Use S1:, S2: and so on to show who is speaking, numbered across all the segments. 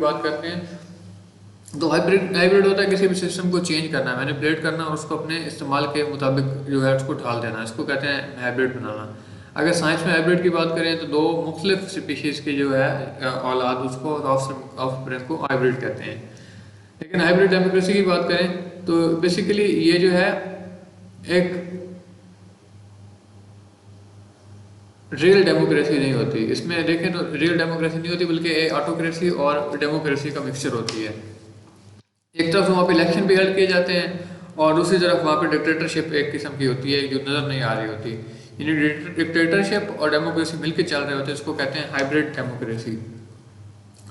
S1: बात करते हैं तो हाइब्रिड हाइब्रिड होता है किसी भी सिस्टम को चेंज करना, मैनिपुलेट करना और उसको अपने इस्तेमाल के मुताबिक जो है उसको ढाल देना, इसको कहते हैं हाइब्रिड बनाना। अगर साइंस में हाइब्रिड की बात करें तो दो मुख्तलिफ स्पीशीज़ की जो है औलाद उसको ऑफ को हाइब्रिड कहते हैं। लेकिन हाइब्रिड डेमोक्रेसी की बात करें तो बेसिकली ये जो है एक रियल डेमोक्रेसी नहीं होती। इसमें देखें तो रियल डेमोक्रेसी नहीं होती बल्कि ऑटोक्रेसी और डेमोक्रेसी का मिक्सचर होती है। एक तरफ वहाँ पे इलेक्शन भी हेल्ड किए जाते हैं और दूसरी तरफ वहाँ पे डिक्टेटरशिप एक किस्म की होती है जो नज़र नहीं आ रही होती। यानी डिक्टेटरशिप और डेमोक्रेसी मिलकर चल रहे होते हैं, इसको कहते हैं हाइब्रिड डेमोक्रेसी।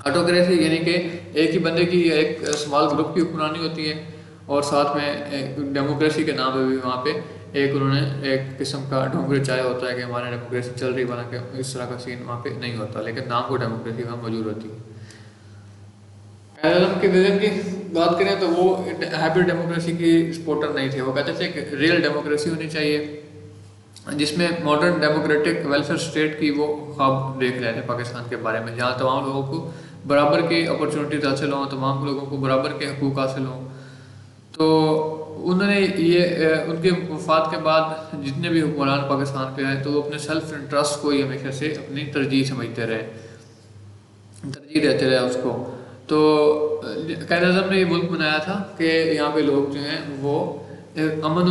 S1: ऑटोक्रेसी यानी कि एक ही बंदे की एक स्मॉल ग्रुप की हुक्मरानी होती है और साथ में डेमोक्रेसी के नाम पे भी वहाँ पे एक उन्होंने एक किस्म का ढोंग रचाया होता है कि हमारे डेमोक्रेसी चल रही, बना के इस तरह का सीन वहाँ पे नहीं होता, लेकिन नाम को डेमोक्रेसी वहाँ मौजूद होती है। के विजन की बात करें तो वो हाइब्रिड डेमोक्रेसी की सपोर्टर नहीं थे। वो कहते थे कि रियल डेमोक्रेसी होनी चाहिए जिसमें मॉडर्न डेमोक्रेटिक वेलफेयर स्टेट की वो ख्वाब देख रहे थे पाकिस्तान के बारे में, जहाँ तमाम लोगों को बराबर की अपॉर्चुनिटीज हासिल हों, तमाम लोगों को बराबर के हकूक़ हासिल हों। तो उन्होंने ये उनके वफात के बाद जितने भी हुक्मरान पाकिस्तान के हैं तो वो अपने सेल्फ इंटरेस्ट को ही हमेशा से अपनी तरजीह समझते रहे, तरजीह देते रहे उसको। तो कायद-ए-आज़म ने ये मुल्क बनाया था कि यहाँ पे लोग जो हैं वो अमन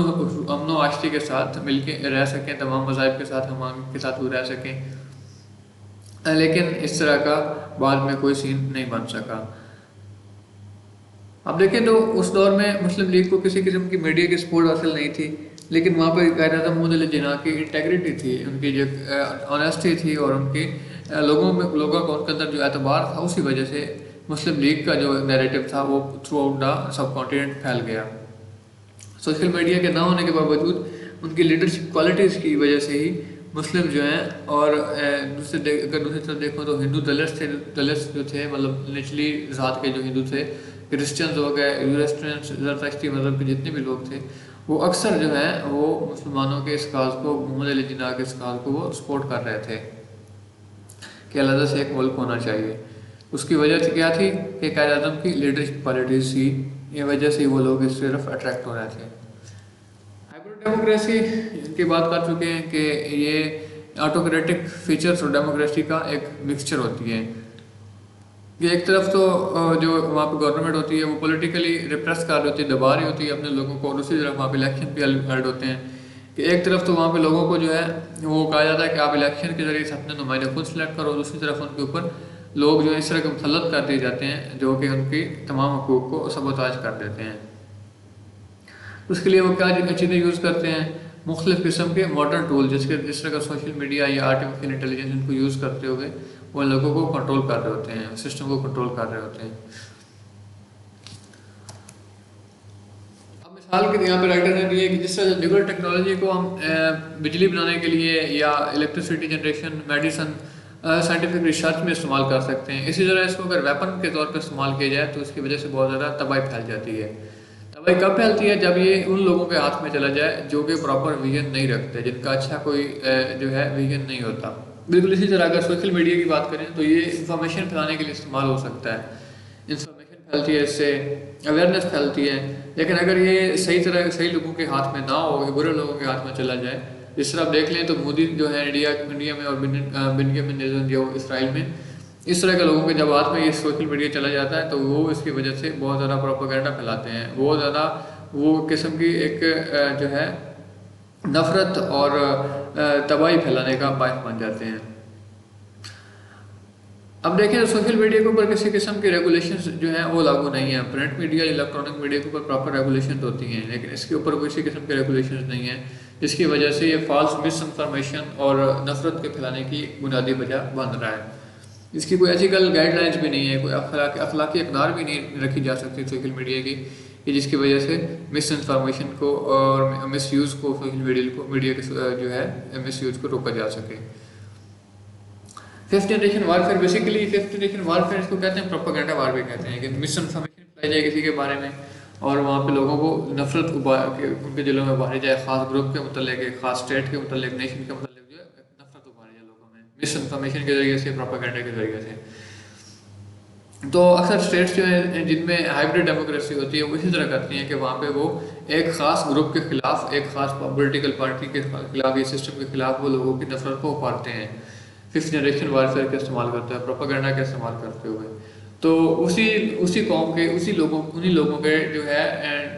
S1: व आशती के साथ मिल के रह सकें, तमाम मज़ाहिब के साथ हम के साथ वो रह सकें। लेकिन इस तरह का बाद में कोई सीन नहीं बन सका। अब देखें तो उस दौर में मुस्लिम लीग को किसी किस्म की मीडिया की सपोर्ट हासिल नहीं थी, लेकिन वहाँ पर कायद-ए-आज़म मोहम्मद अली जिन्ना की इंटेग्रिटी थी, उनकी जो ऑनेस्टी थी और उनकी लोगों का उनके अंदर जो एतबार था, उसी वजह से मुस्लिम लीग का जो नैरेटिव था वो through out the sub continent फैल गया। सोशल मीडिया के ना होने के बावजूद उनकी लीडरशिप क्वालिटीज़ की वजह से ही मुस्लिम जो हैं और अगर दूसरी तरफ देखो तो हिंदू दलित जो थे, मतलब निचली ज़ात के जो हिंदू थे, क्रिश्चियंस हो गए, यूरोस्ट्रियंस, ज़रतश्ती मज़हब के जितने भी लोग थे, वो अक्सर जो हैं वो मुसलमानों के इस काज को, मोहम्मद अली जिन्ना के इस काज को वो सपोर्ट कर रहे थे कि अलग से एक मुल्क होना चाहिए। उसकी वजह से क्या थी कि कायद-ए-आज़म की लीडरशिप क्वालिटीज़ थी, ये वजह से वो लोग इस तरफ अट्रैक्ट हो रहे थे। हाइब्रिड डेमोक्रेसी की बात कर चुके हैं कि ये ऑटोक्रेटिक फीचर्स और डेमोक्रेसी का एक मिक्सचर होती है कि एक तरफ तो जो वहाँ पे गवर्नमेंट होती है वो पॉलिटिकली रिप्रेस कर रही होती है, दबा रही होती है अपने लोगों को, और दूसरी तरफ वहाँ पे इलेक्शन भी हेल्ड होते हैं कि एक तरफ तो वहाँ पे लोगों को जो है वो कहा जाता है कि आप इलेक्शन के ज़रिए से अपने नुमाइंदे खुद सेलेक्ट करो, दूसरी तरफ उनके ऊपर लोग जो है इस तरह के मुसल्लत कर दिए जाते हैं जो कि उनकी तमाम हकूक़ को सबोताज कर देते हैं। उसके लिए वो क्या चीज़ें यूज़ करते हैं, मुख्तलिफ़ किस्म के मॉडर्न टूल जिस तरह का सोशल मीडिया या आर्टिफिशियल इंटेलिजेंस इनको यूज़ करते हुए वो लोगों को कंट्रोल कर रहे होते हैं, सिस्टम को कंट्रोल कर रहे होते हैं। अब मिसाल के यहाँ पे राइटर ने दी है कि जिस तरह न्यूक्लियर टेक्नोलॉजी को हम बिजली बनाने के लिए या electricity generation, medicine, scientific research में इस्तेमाल कर सकते हैं, इसी तरह इसको अगर वेपन के तौर पर इस्तेमाल किया जाए तो उसकी वजह से बहुत ज़्यादा तबाही फैल जाती है। तबाही कब फैलती है? जब ये उन लोगों के हाथ में चला जाए जो कि प्रॉपर विजन नहीं रखते, जिनका अच्छा कोई जो है विजन नहीं होता। बिल्कुल इसी तरह अगर सोशल मीडिया की बात करें तो ये इंफॉर्मेशन फैलाने के लिए इस्तेमाल हो सकता है, इंफॉर्मेशन फैलती है, इससे अवेयरनेस फैलती है। लेकिन अगर ये सही लोगों के हाथ में ना हो, बुरे लोगों के हाथ में चला जाए, जिस तरह आप देख लें तो मोदी जो है इंडिया में और बिन्यामिन नेतन्याहू जो इसराइल में, इस तरह के लोगों के जब हाथ में ये सोशल मीडिया चला जाता है तो वो इसकी वजह से बहुत ज़्यादा प्रोपेगेंडा फैलाते हैं, बहुत ज़्यादा वो किस्म की एक जो है नफ़रत और तबाही फैलाने का बायस बन जाते हैं। अब देखें तो सोशल मीडिया के ऊपर किसी किस्म के रेगुलेशंस जो हैं वो लागू नहीं है। प्रिंट मीडिया, इलेक्ट्रॉनिक मीडिया के ऊपर प्रॉपर रेगुलेशन होती हैं, लेकिन इसके ऊपर किसी किस्म के रेगुलेशंस नहीं है, जिसकी वजह से ये फॉल्स मिस इन्फॉर्मेशन और नफरत के फैलाने की बुनियादी वजह बन रहा है। इसकी कोई एथिकल गाइडलाइंस भी नहीं है, कोई अखलाकी अकदार भी नहीं रखी जा सकती सोशल मीडिया की कि जिसकी वजह से मिस इन्फॉर्मेशन को और मिस यूज़ को, सोशल मीडिया के जो है मिस यूज़ को रोका जा सके। Fifth generation warfare, basically fifth generation warfare इसको कहते हैं, प्रोपेगेंडा वार भी कहते हैं कि मिस इन्फॉर्मेशन फैलाई जाए किसी के बारे में और वहाँ पे लोगों को नफरत उनके दिलों में उभारी जाए, ख़ास ग्रुप के मतलब, ख़ास स्टेट के मतलब, नेशन के मतलब जो है नफरत उभारी जाए लोगों में मिस इन्फॉर्मेशन के ज़रिए से, प्रोपेगेंडा के ज़रिए से। तो अक्सर स्टेट्स जो हैं जिनमें हाइब्रिड डेमोक्रेसी होती है वो इसी तरह करती हैं कि वहाँ पे वो एक ख़ास ग्रुप के ख़िलाफ़, एक ख़ास पॉलिटिकल पार्टी के ख़िलाफ़, ये सिस्टम के ख़िलाफ़ वो लोगों की नफरत को उभारते हैं, फिफ्थ जनरेशन वारफेयर का इस्तेमाल करते हैं, प्रोपागेंडा का इस्तेमाल करते हुए। तो उसी उसी कौम के उन्हीं लोगों के जो है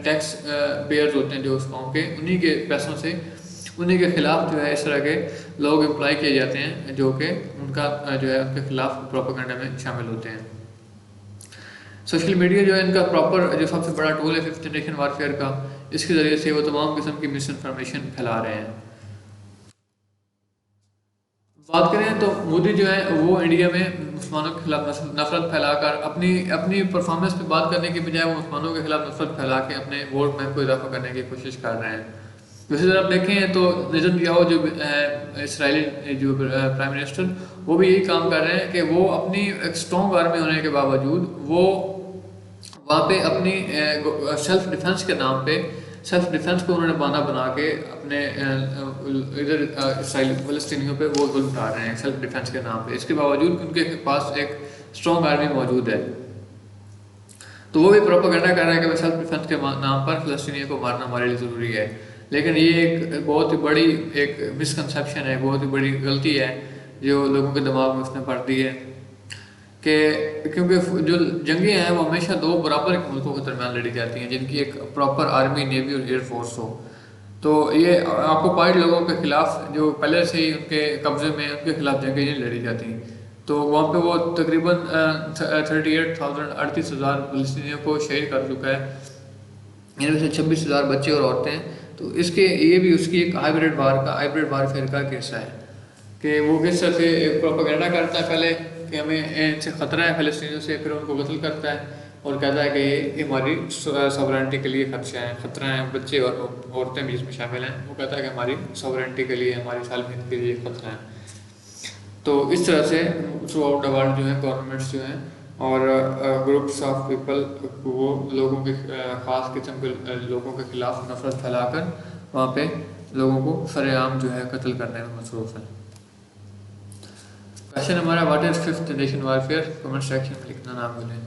S1: टैक्स पेयर्स होते हैं जो उस कौम के, उन्हीं के पैसों से उन्हीं के खिलाफ जो है इस तरह के लोग एम्प्लॉय किए जाते हैं जो कि उनका जो है उनके खिलाफ प्रोपागेंडा में शामिल होते हैं। सोशल मीडिया जो है इनका प्रॉपर जो सबसे बड़ा टूल है फिफ्थ जनरेशन वारफेयर का, इसके ज़रिए से वो तमाम किस्म की मिस इन्फॉर्मेशन फैला रहे हैं। बात करें तो मोदी जो है वो इंडिया में मुसलमानों के खिलाफ नफरत फैलाकर अपनी अपनी परफॉर्मेंस पे बात करने की बजाय वो मुसलमानों के खिलाफ नफरत फैला के अपने वोट बैंक को इजाफा करने की कोशिश कर रहे हैं। दूसरी तरफ देखें तो नेतन्याहू जो इसराइली जो प्राइम मिनिस्टर, वो भी यही काम कर रहे हैं कि वो अपनी एक स्ट्रॉन्ग आर्मी होने के बावजूद वो वहाँ पे अपनी सेल्फ डिफेंस के नाम पे, सेल्फ डिफेंस को उन्होंने बहाना बना के अपने इधर इसराइल फ़लस्तीनियों पे वो जुल्म उठा रहे हैं सेल्फ डिफेंस के नाम पे। इसके बावजूद उनके पास एक स्ट्रॉन्ग आर्मी मौजूद है, तो वो भी प्रोपेगेंडा कर रहा है कि सेल्फ डिफेंस के नाम पर फ़लस्तीनियों को मारना हमारे लिए ज़रूरी है। लेकिन ये एक बहुत ही बड़ी एक मिसकंसेप्शन है, बहुत ही बड़ी गलती है जो लोगों के दिमाग में उसने भर दी है कि क्योंकि जो जंगें हैं वो हमेशा दो बराबर के मुल्कों के दरमियान लड़ी जाती हैं जिनकी एक प्रॉपर आर्मी, नेवी और एयरफोर्स हो। तो ये ऑक्युपाइड लोगों के खिलाफ जो पहले से ही उनके कब्जे में, उनके खिलाफ जंगें नहीं लड़ी जाती। तो वहाँ पे वो तकरीबन 38,000 फ़लस्तीनियों को शहीद कर चुका है, इनमें से 26,000 बच्चे और औरतें हैं। तो इसके ये भी उसकी एक हाइब्रिड वारफेयर का केस है कि वो किस तरह से एक प्रोपेगेंडा करता है पहले कि हमें इनसे ख़तरा है फ़लस्तीनियों से, फिर उनको कत्ल करता है और कहता है कि ये हमारी सॉवरेनिटी के लिए खतरा है, बच्चे और औरतें भी इसमें शामिल हैं। वो कहता है कि हमारी सॉवरेनिटी के लिए, हमारी सालमियत के लिए खतरा है। तो इस तरह से थ्रू आउट द वर्ल्ड जो है गवर्नमेंट्स जो हैं और ग्रुप्स ऑफ पीपल वो लोगों के ख़ास किस्म के लोगों के खिलाफ नफरत फैलाकर वहाँ पे लोगों को सरेआम जो है कत्ल करने में मसरूफ़ है। क्वेश्चन हमारा what is fifth generation warfare, comment section में लिखना ना भूलें।